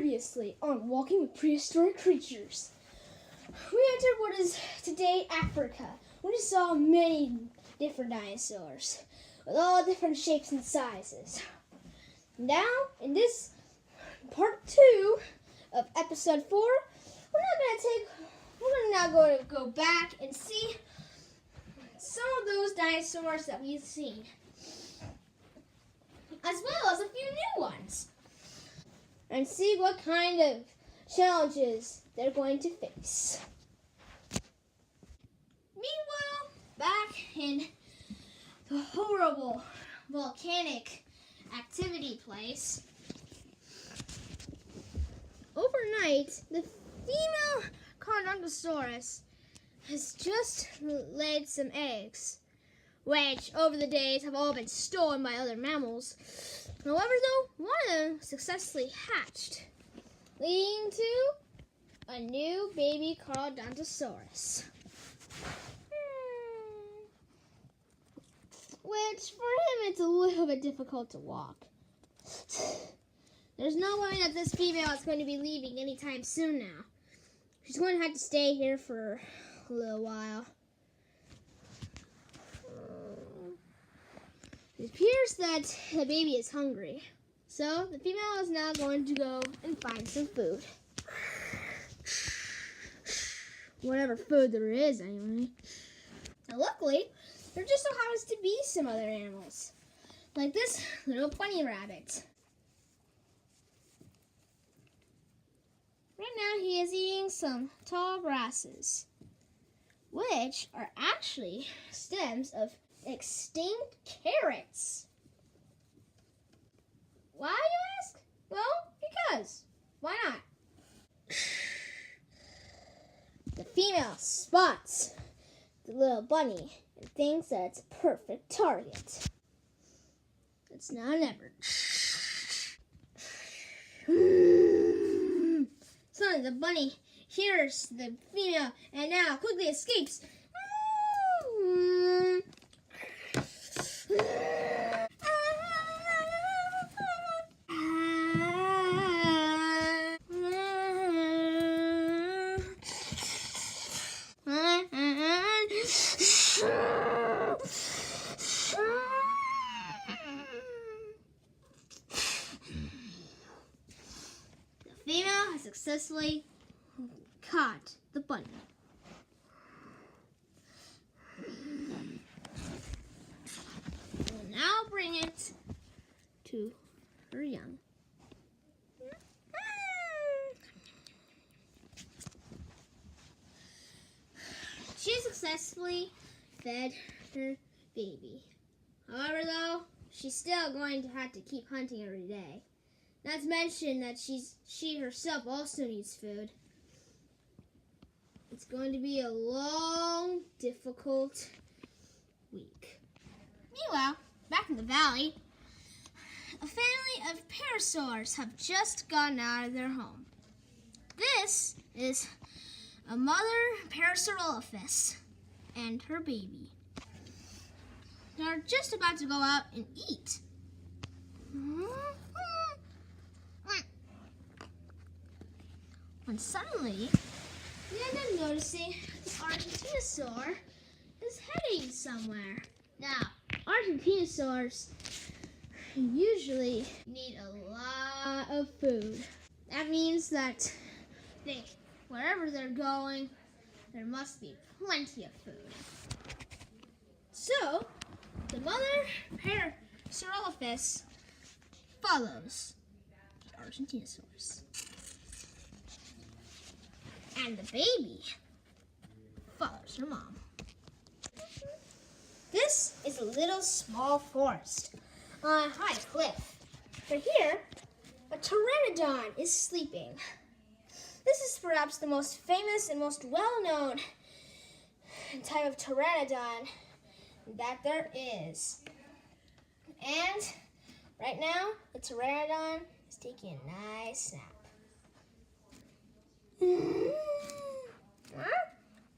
Previously on Walking with Prehistoric Creatures. We entered what is today Africa. We just saw many different dinosaurs with all different shapes and sizes. Now, in this part 2 of episode 4, we're now going to go back and see some of those dinosaurs that we've seen, as well as a few new ones, and see what kind of challenges they're going to face. Meanwhile, back in the horrible volcanic activity place, overnight, the female Carnothosaurus has just laid some eggs, which over the days have all been stolen by other mammals. However, though, one of them successfully hatched, leading to a new baby Carnothosaurus, which for him it's a little bit difficult to walk. There's no way that this female is going to be leaving anytime soon now. She's going to have to stay here for a little while. It appears that the baby is hungry, so the female is now going to go and find some food. Whatever food there is, anyway. Now, luckily, there just so happens to be some other animals, like this little bunny rabbit. Right now, he is eating some tall grasses, which are actually stems of extinct carrots. Why, you ask? Well, because. Why not? The female spots the little bunny and thinks that it's a perfect target. It's now or never. Suddenly, the bunny hears the female and now quickly escapes. The female has successfully caught the bunny. We'll now bring it to her young. She successfully fed her baby. However, though, she's still going to have to keep hunting every day. Not to mention that she herself also needs food. It's going to be a long, difficult week. Meanwhile, back in the valley, a family of parasaurs have just gotten out of their home. This is a mother Parasaurolophus and her baby. They're just about to go out and eat. When suddenly, they end up noticing the Argentinosaur is heading somewhere. Now, Argentinosaurs usually need a lot of food. That means that wherever they're going, there must be plenty of food. So, the mother Parasaurolophus follows the Argentinosaurus. And the baby follows her mom. This is a little small forest on a high cliff. But here, a pteranodon is sleeping. This is perhaps the most famous and most well-known type of pteranodon that there is. And right now, the pteranodon is taking a nice nap.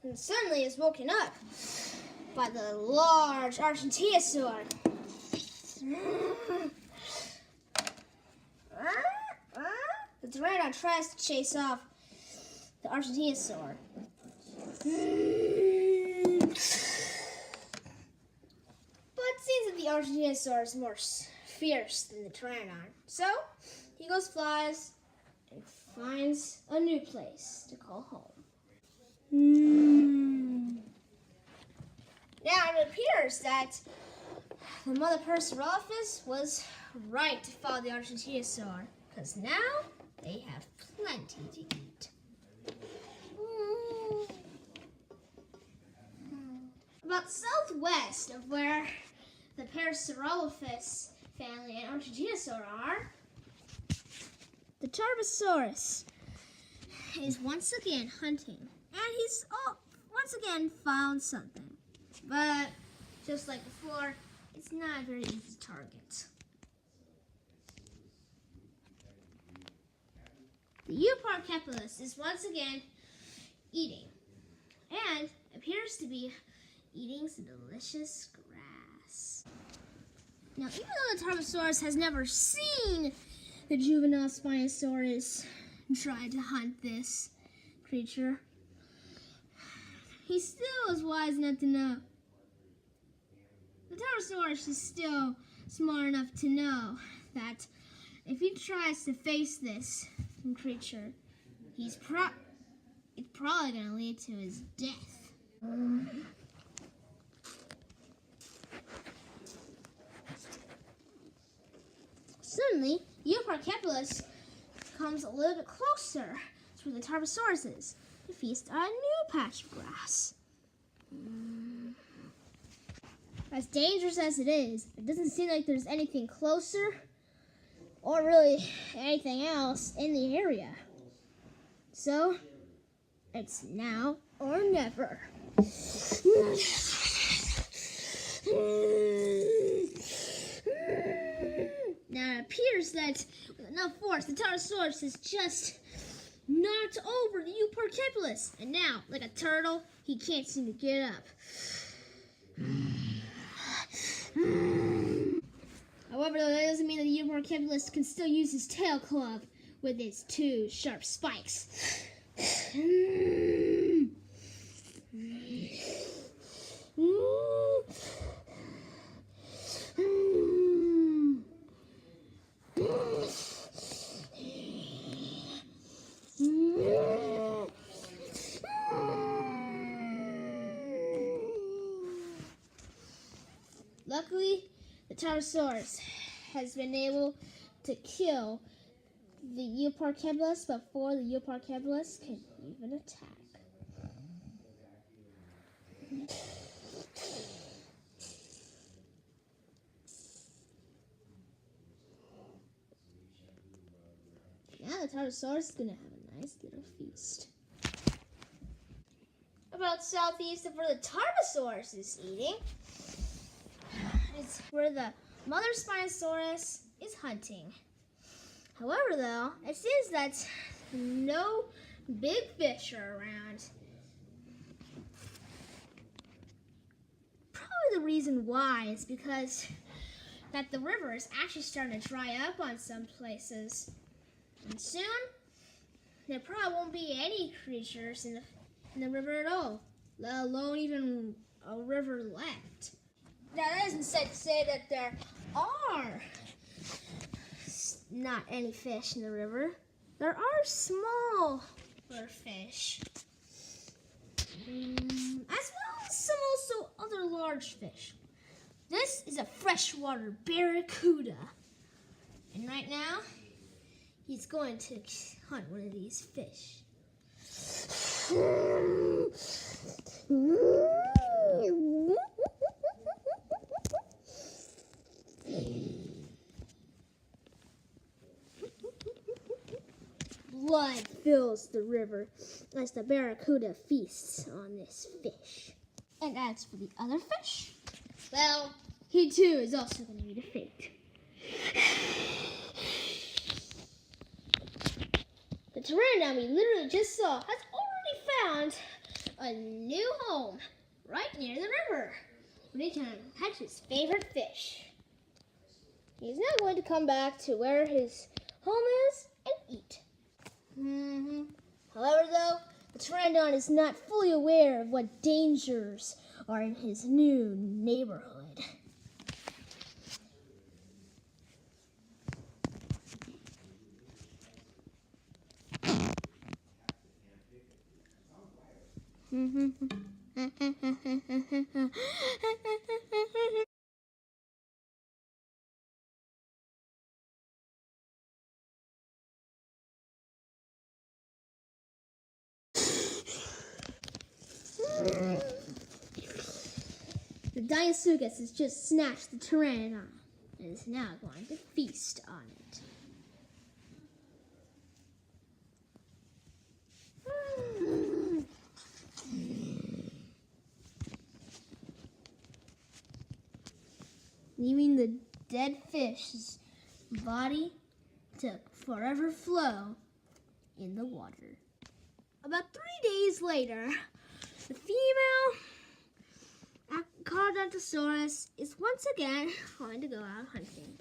And suddenly is woken up by the large Argentinosaur. The the pteranodon tries to chase off the Argentinosaur. But it seems that the Argentinosaur is more fierce than the pteranodon. So he flies and finds a new place to call home. Now it appears that the mother Prehistoric was right to follow the Argentinosaur, because now they have plenty to eat. About southwest of where the Prehistoric family and Argentinosaur are, the Tarbosaurus is once again hunting, and he's once again found something. But just like before, it's not a very easy target. The Euparcephalus is once again eating, and appears to be eating some delicious grass. Now, even though the Tarbosaurus has never seen the juvenile Spinosaurus try to hunt this creature, he still is wise enough to know. The Tarbosaurus is still smart enough to know that if he tries to face this creature, it's probably going to lead to his death. Suddenly, Euparcephalus comes a little bit closer to where the Tarbosaurus is to feast on a new patch of grass. As dangerous as it is, it doesn't seem like there's anything closer or really anything else in the area. So, it's now or never. Now it appears that with enough force, the Tarbosaurus has just knocked over the Euparcephalus, and now, like a turtle, he can't seem to get up. However, that doesn't mean that the Euparcephalus can still use his tail club with its two sharp spikes. Luckily, the Tarbosaurus has been able to kill the Euparcephalus before the Euparcephalus can even attack. Now the Tarbosaurus is going to have a nice little feast. About southeast of where the Tarbosaurus is eating, it's where the mother Spinosaurus is hunting. However, though, it seems that no big fish are around. Probably the reason why is because that the river is actually starting to dry up on some places. And soon, there probably won't be any creatures in the river at all, let alone even a river left. Now, that isn't said to say that there are not any fish in the river. There are small fish, as well as some also other large fish. This is a freshwater barracuda, and right now, he's going to hunt one of these fish. Blood fills the river as the barracuda feasts on this fish. And as for the other fish, well, he too is also going to meet a fate. The pteranodon we literally just saw has already found a new home right near the river, where he can catch his favorite fish. He's now going to come back to where his home is and eat. pteranodon is not fully aware of what dangers are in his new neighborhood. The Dinosuchus has just snatched the pteranodon and is now going to feast on it. Leaving the dead fish's body to forever flow in the water. About 3 days later, the female Carnothosaurus is once again going to go out hunting.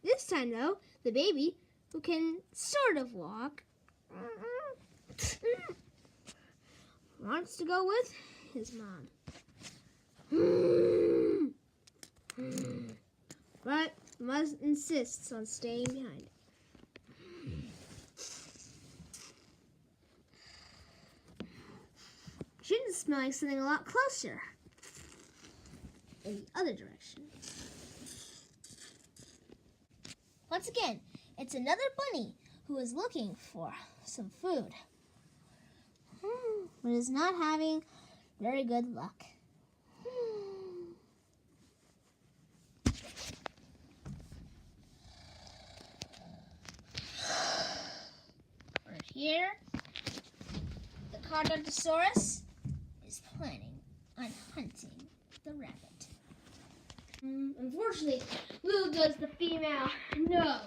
This time, though, the baby, who can sort of walk, wants to go with his mom. But Muzz insists on staying behind. Jin's smelling something a lot closer in the other direction. Once again, it's another bunny who is looking for some food, but is not having very good luck. Right here, the Carnothosaurus is planning on hunting the rabbit. Unfortunately, little does the female know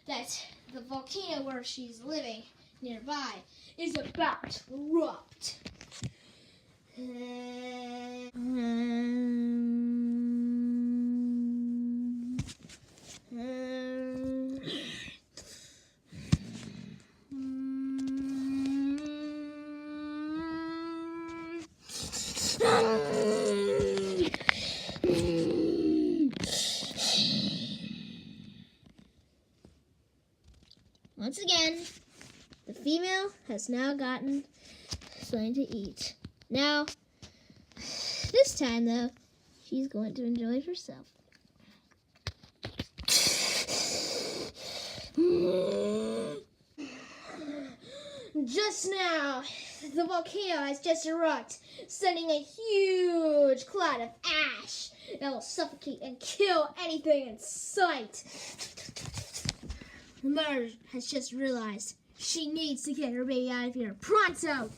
that the volcano where she's living nearby is about to erupt. Once again, the female has now gotten something to eat. Now, this time though, she's going to enjoy herself. Just now, the volcano has just erupted, sending a huge cloud of ash that will suffocate and kill anything in sight. The mother has just realized she needs to get her baby out of here. Pronto!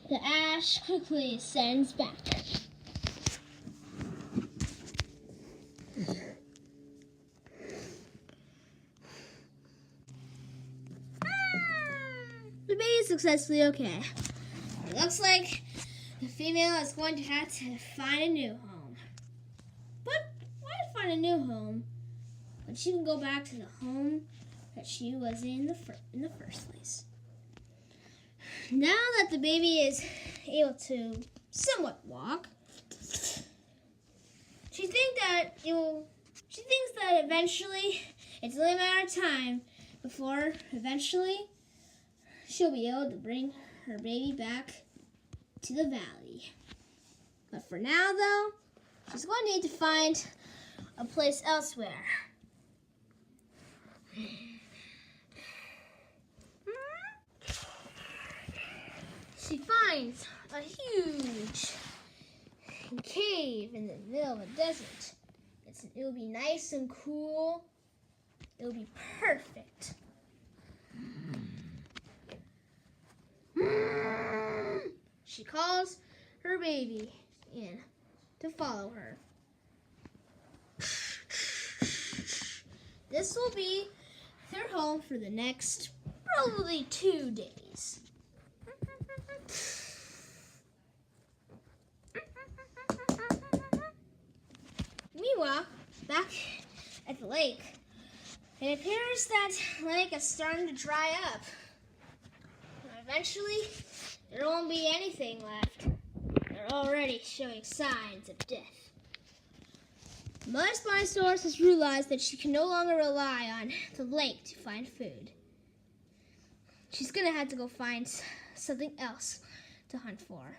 The ash quickly sends back. The baby is successfully okay. It looks like the female is going to have to find a new home. But why find a new home when she can go back to the home that she was in the first place? Now that the baby is able to somewhat walk, she thinks that eventually it's only a matter of time before eventually she'll be able to bring her baby back to the valley. But for now, though, she's going to need to find a place elsewhere. She finds a huge cave in the middle of a desert. It will be nice and cool. It will be perfect. She calls her baby in to follow her. This will be their home for the next probably 2 days. Meanwhile, back at the lake, it appears that the lake is starting to dry up. Eventually, there won't be anything left. They're already showing signs of death. Mother Spinosaurus has realized that she can no longer rely on the lake to find food. She's going to have to go find something else to hunt for.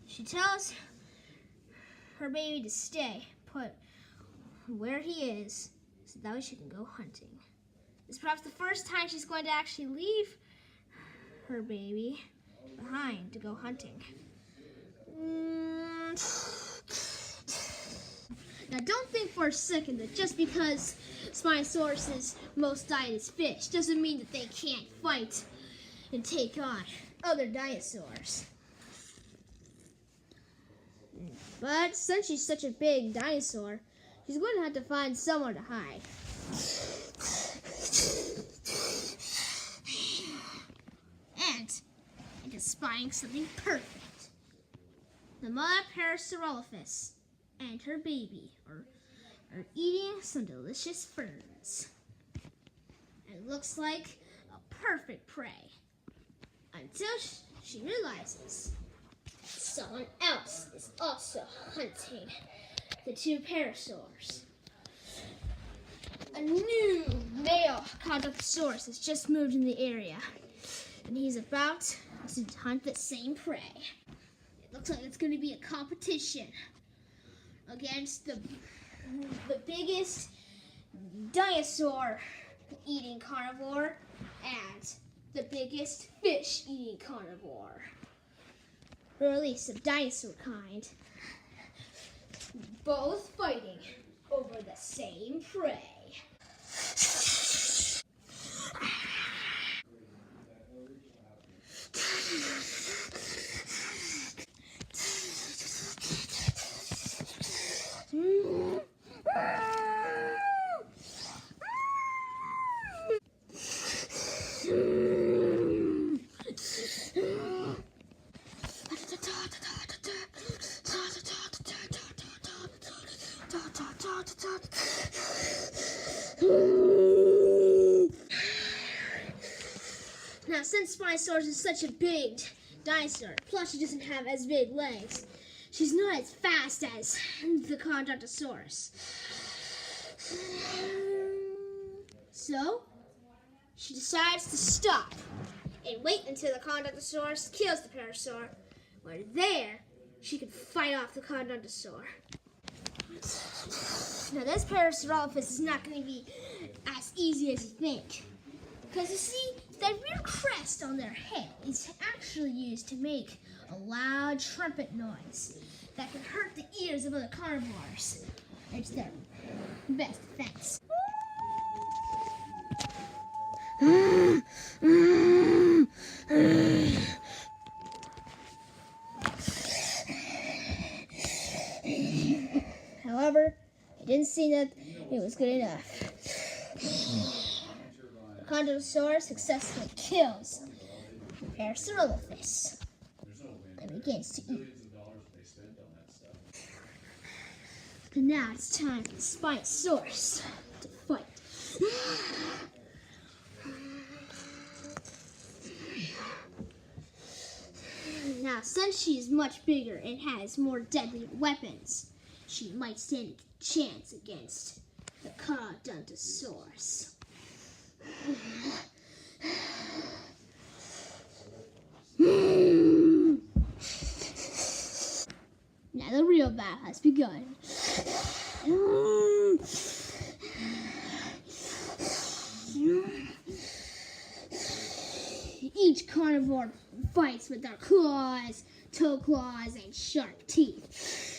She tells her baby to stay put where he is so that way she can go hunting. It's perhaps the first time she's going to actually leave her baby behind to go hunting. Now don't think for a second that just because Spinosaurus' most diet is fish doesn't mean that they can't fight and take on other dinosaurs. But since she's such a big dinosaur, she's going to have to find somewhere to hide. And into spying something perfect. The mother Prehistoric and her baby are eating some delicious ferns. It looks like a perfect prey. Until she realizes someone else is also hunting the two parasaurs. A new male Condosaurus has just moved in the area, and he's about to hunt the same prey. It looks like it's going to be a competition against the biggest dinosaur-eating carnivore and the biggest fish-eating carnivore. Or at least of dinosaur kind. Both fighting over the same prey. Now, since Spinosaurus is such a big dinosaur, plus she doesn't have as big legs, she's not as fast as the Condosaurus. So, she decides to stop and wait until the Condosaurus kills the Parasaur, where there she can fight off the Condosaur. Now, this Parasaurolophus is not going to be as easy as you think. Because you see, that rear crest on their head is actually used to make a loud trumpet noise that can hurt the ears of other carnivores. It's their best defense. However, it didn't seem that it was good enough. The Condosaurus successfully kills the Parasaurolophus and begins to eat. And now it's time for the Spinosaurus to fight. Now, since she's much bigger and has more deadly weapons, she might stand a chance against the Condosaurus. Now the real battle has begun. Each carnivore fights with their claws, toe claws, and sharp teeth.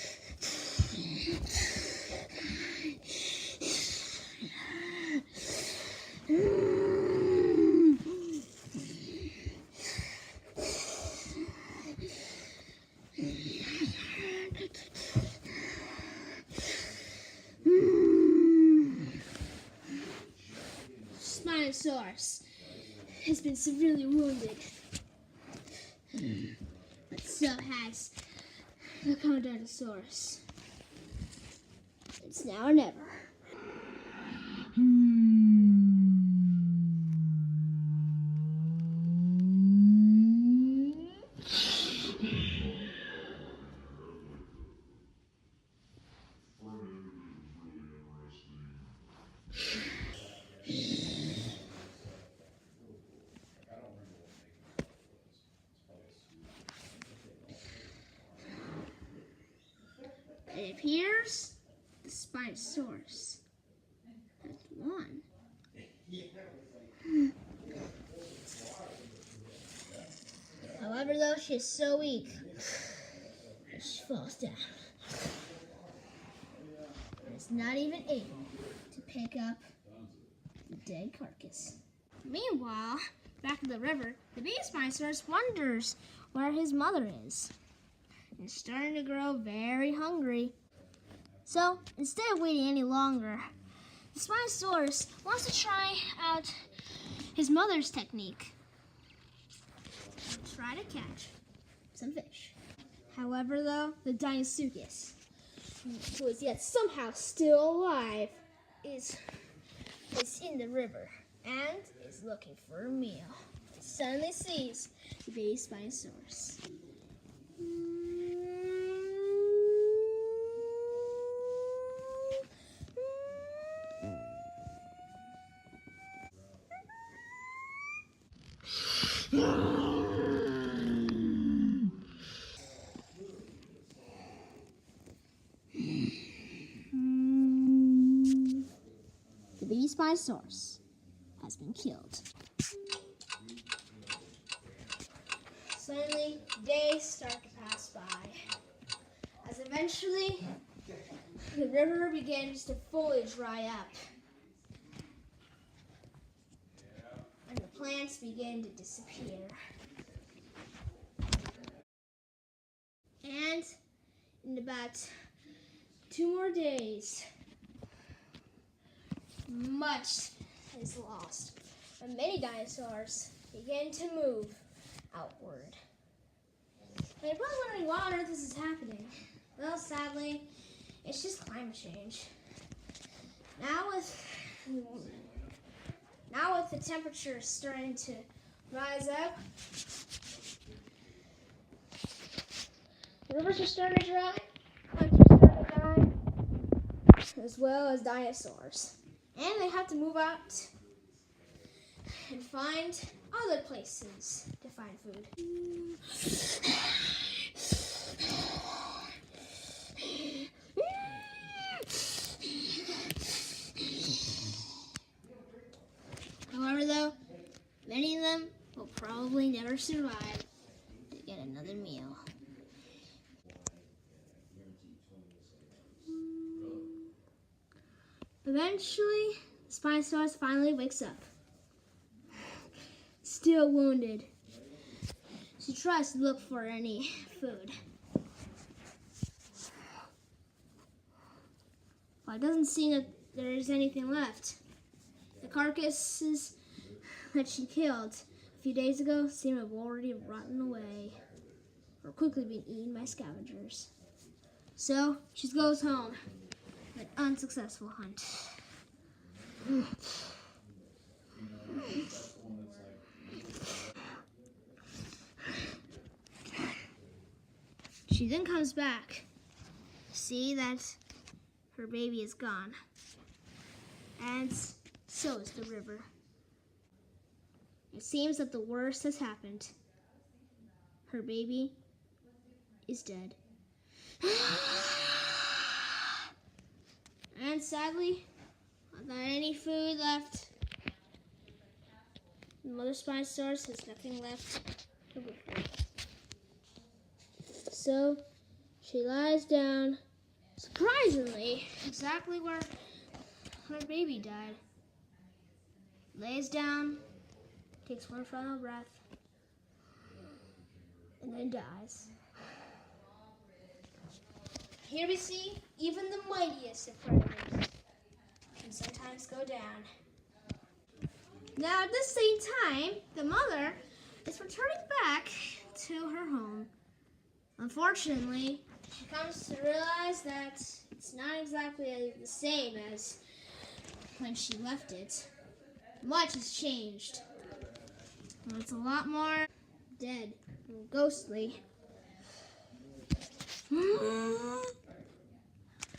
been severely wounded. But so has the Condodosaurus. It's now or never. It appears the Spinosaurus has won. However, though, she is so weak that she falls down. And is not even able to pick up the dead carcass. Meanwhile, back at the river, the baby Spinosaurus wonders where his mother is. It's starting to grow very hungry. So, instead of waiting any longer, the Spinosaurus wants to try out his mother's technique. Try to catch some fish. However, though, the Deinosuchus, who is yet somehow still alive, is in the river and is looking for a meal. It suddenly sees the baby Spinosaurus. The baby Spinosaurus has been killed. Suddenly, days start to pass by, as eventually the river begins to fully dry up, and the plants begin to disappear. And in about 2 more days, much is lost, and many dinosaurs begin to move outward. And you're probably wondering why on earth this is happening. Well, sadly, it's just climate change. Now with the temperature starting to rise up, rivers are starting to dry, plants are starting to die, as well as dinosaurs. And they have to move out and find other places to find food. However, though, many of them will probably never survive to get another meal. Eventually, the Spinosaurus finally wakes up. Still wounded. She tries to look for any food. Well, it doesn't seem that there is anything left. The carcasses that she killed a few days ago seem to have already rotten away or quickly been eaten by scavengers. So she goes home. An unsuccessful hunt. She then comes back to see that her baby is gone. And so is the river. It seems that the worst has happened. Her baby is dead. And sadly, without any food left, the mother Spinosaurus has nothing left to live for. So she lies down, surprisingly, exactly where her baby died. Lays down, takes one final breath, and then dies. Here we see even the mightiest of predators can sometimes go down. Now, at the same time, the mother is returning back to her home. Unfortunately, she comes to realize that it's not exactly the same as when she left it. Much has changed. Well, it's a lot more dead and ghostly.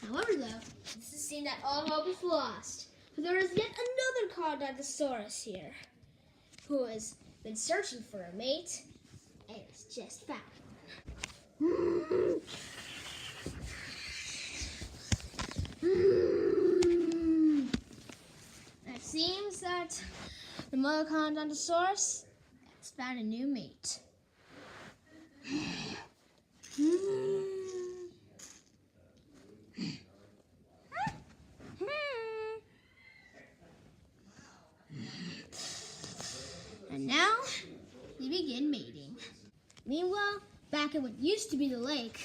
However, though, this is seen that all hope is lost. For there is yet another Caudontosaurus here, who has been searching for a mate and has just found one. It seems that the mother Caudontosaurus has found a new mate. And now, they begin mating. Meanwhile, back at what used to be the lake,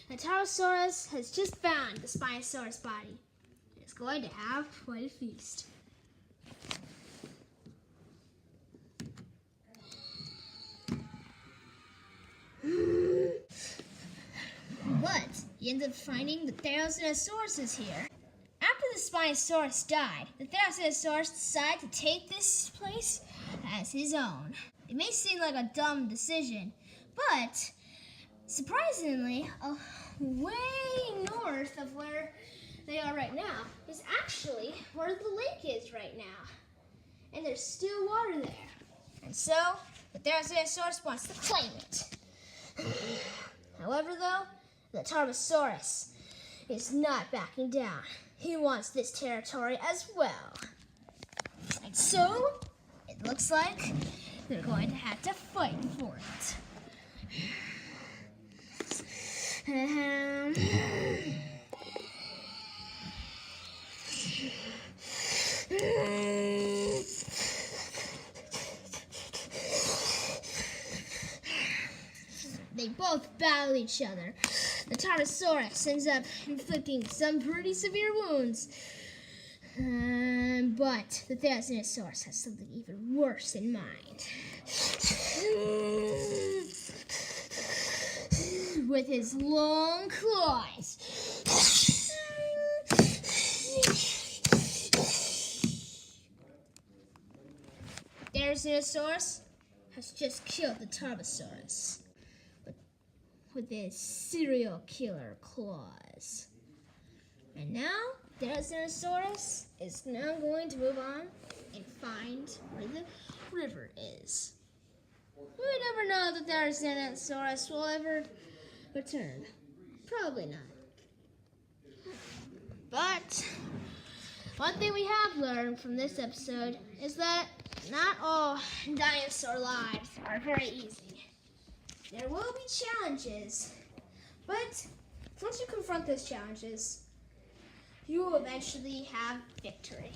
the Pterosaurus has just found the Spinosaurus body. It's going to have quite a feast. But he ends up finding the Therizinosaurus is here. After the Spinosaurus died, the Therizinosaurus decided to take this place as his own. It may seem like a dumb decision, but surprisingly, way north of where they are right now is actually where the lake is right now. And there's still water there. And so, the Therizinosaurus wants to claim it. However, though, the Tarbosaurus is not backing down. He wants this territory as well. And so, it looks like they're going to have to fight for it. They both battle each other. The Tarbosaurus ends up inflicting some pretty severe wounds. But the Therizinosaurus has something even worse in mind. With his long claws. Therizinosaurus has just killed the Tarbosaurus with his serial killer claws. And now, Therizinosaurus is now going to move on and find where the river is. We never know that Therizinosaurus will ever return. Probably not. But one thing we have learned from this episode is that not all dinosaur lives are very easy. There will be challenges, but once you confront those challenges, you will eventually have victory.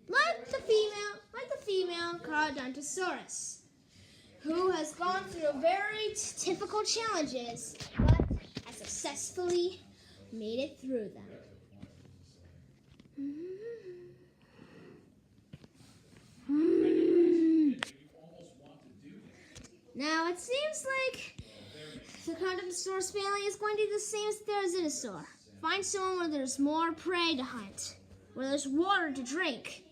Like the female Caudontosaurus, who has gone through very difficult challenges, but has successfully made it through them. Now, it seems like the Caudontosaurus family is going to do the same as the Therizinosaur. Find somewhere where there's more prey to hunt, where there's water to drink.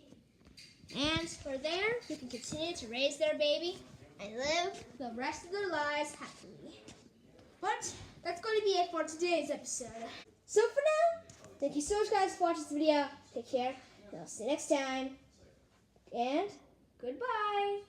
And for there, they can continue to raise their baby and live the rest of their lives happily. But that's going to be it for today's episode. So for now, thank you so much guys for watching this video. Take care, and I'll see you next time. And goodbye.